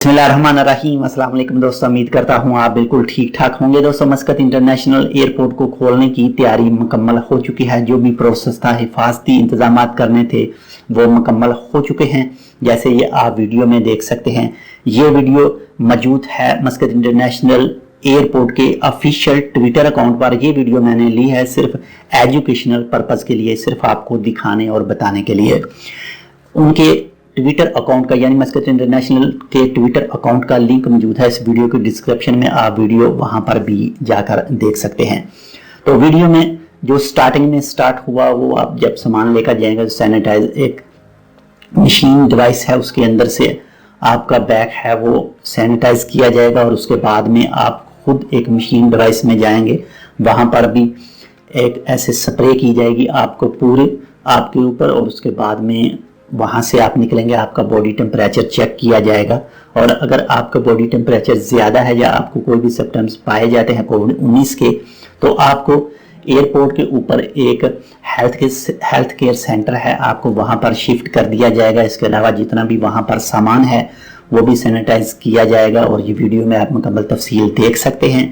बिस्मिल्लाहिर्रहमानिर्रहीम। अस्सलाम वालेकुम दोस्तों, उम्मीद करता हूँ आप बिल्कुल ठीक ठाक होंगे। दोस्तों, मस्कत इंटरनेशनल एयरपोर्ट को खोलने की तैयारी मुकम्मल हो चुकी है। जो भी प्रोसेस था, हिफाजती इंतजाम करने थे, वो मुकम्मल हो चुके हैं। जैसे ये आप वीडियो में देख सकते हैं, ये वीडियो मौजूद है मस्कत इंटरनेशनल एयरपोर्ट के ऑफिशियल ट्विटर अकाउंट पर। ये वीडियो मैंने ली है सिर्फ एजुकेशनल पर्पज़ के लिए, सिर्फ आपको दिखाने और बताने के लिए। उनके ट्विटर अकाउंट का यानी मस्कत इंटरनेशनल के ट्विटर अकाउंट का लिंक मौजूद है इस वीडियो के डिस्क्रिप्शन में। आप वीडियो वहां पर भी जाकर देख सकते हैं। तो वीडियो में जो स्टार्टिंग में स्टार्ट हुआ, वो आप जब सामान लेकर जाएंगे, सैनिटाइज एक मशीन डिवाइस है, उसके अंदर से आपका बैग है वो सैनिटाइज किया जाएगा। और उसके बाद में आप खुद एक मशीन डिवाइस में जाएंगे, वहां पर भी एक ऐसे स्प्रे की जाएगी आपको पूरे आपके ऊपर। और उसके बाद में वहां से आप निकलेंगे, आपका बॉडी टेम्परेचर चेक किया जाएगा। और अगर आपका बॉडी टेम्परेचर ज़्यादा है या आपको कोई भी सिम्टम्स पाए जाते हैं कोविड-19 के, तो आपको एयरपोर्ट के ऊपर एक हेल्थ केयर सेंटर है, आपको वहां पर शिफ्ट कर दिया जाएगा। इसके अलावा जितना भी वहां पर सामान है वो भी सैनिटाइज किया जाएगा। और ये वीडियो में आप मुकम्मल तफसील देख सकते हैं।